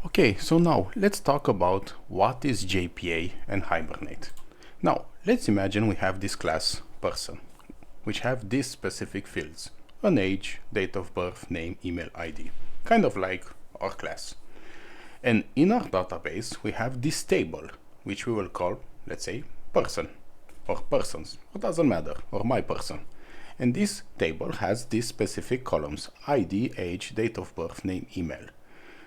Okay, so now let's talk about what is JPA and Hibernate. Now, let's imagine we have this class person, which have these specific fields: an age, date of birth, name, email, ID, kind of like our class. And in our database, we have this table, which we will call, let's say, person, or persons, it doesn't matter, or my person. And this table has these specific columns: ID, age, date of birth, name, email.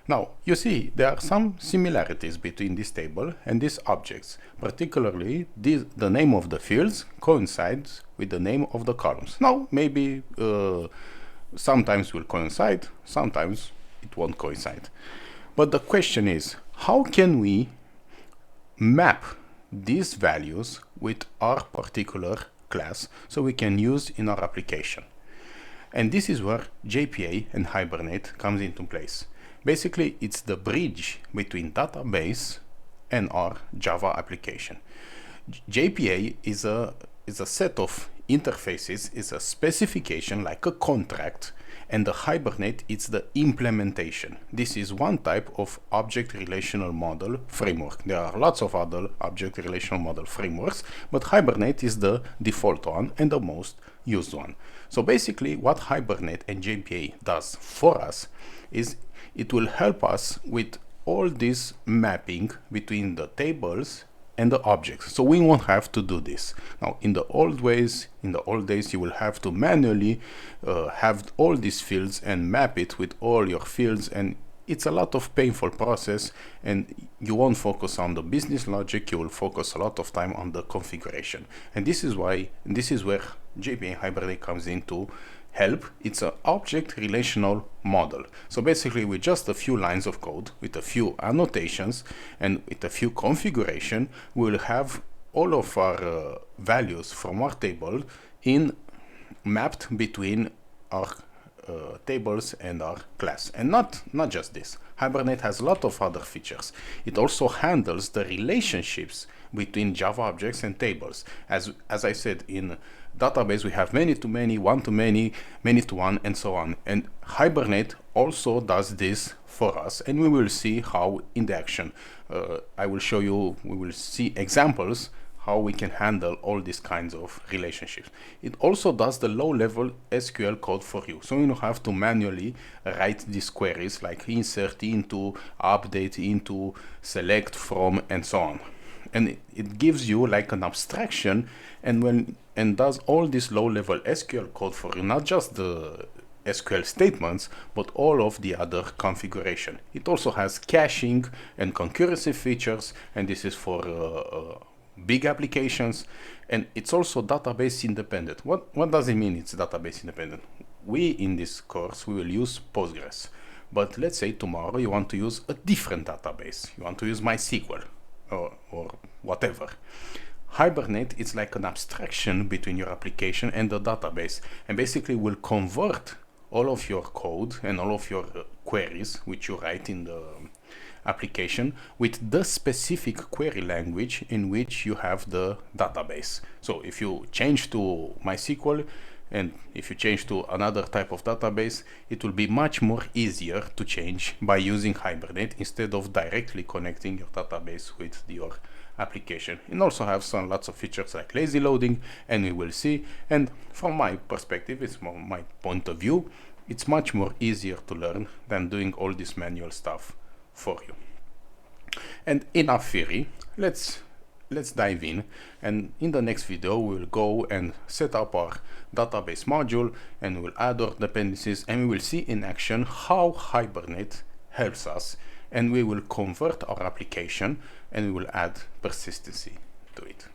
Now, you see, there are some similarities between this table and these objects. Particularly, the name of the fields coincides with the name of the columns. Now, maybe sometimes will coincide, sometimes it won't coincide. But the question is, how can we map these values with our particular class so we can use in our application? And this is where JPA and Hibernate comes into place. Basically, it's the bridge between database and our Java application. JPA is a set of interfaces, is a specification like a contract, and the Hibernate is the implementation. This is one type of object relational model framework. There are lots of other object relational model frameworks, but Hibernate is the default one and the most used one. So basically, what Hibernate and JPA does for us is it will help us with all this mapping between the tables and the objects. So we won't have to do this. Now, in the old days, you will have to manually have all these fields and map it with all your fields, and it's a lot of painful process, and you won't focus on the business logic. You will focus a lot of time on the configuration. And this is where JPA Hibernate comes into help. It's an object relational model. So basically, with just a few lines of code, with a few annotations, and with a few configuration, we'll have all of our values from our table mapped between our tables and our class. And not just this. Hibernate has a lot of other features. It also handles the relationships between Java objects and tables. As I said, in database we have many to many, one to many, many to one, and so on. And Hibernate also does this for us, and we will see how in the action. We will see examples how we can handle all these kinds of relationships. It also does the low-level SQL code for you, so you don't have to manually write these queries like insert into, update into, select from, and so on. And it gives you like an abstraction and does all this low-level SQL code for you, not just the SQL statements, but all of the other configuration. It also has caching and concurrency features, and this is for big applications, and it's also database independent. What does it mean it's database independent? In this course, we will use Postgres, but let's say tomorrow you want to use a different database. You want to use MySQL or whatever. Hibernate is like an abstraction between your application and the database, and basically will convert all of your code and all of your queries which you write in the application with the specific query language in which you have the database. So if you change to MySQL and if you change to another type of database, it will be much more easier to change by using Hibernate instead of directly connecting your database with your application. It also has lots of features like lazy loading, and we will see. And from my perspective, it's my point of view, it's much more easier to learn than doing all this manual stuff for you. And enough theory, let's dive in, and in the next video we will go and set up our database module, and we will add our dependencies, and we will see in action how Hibernate helps us, and we will convert our application and we will add persistency to it.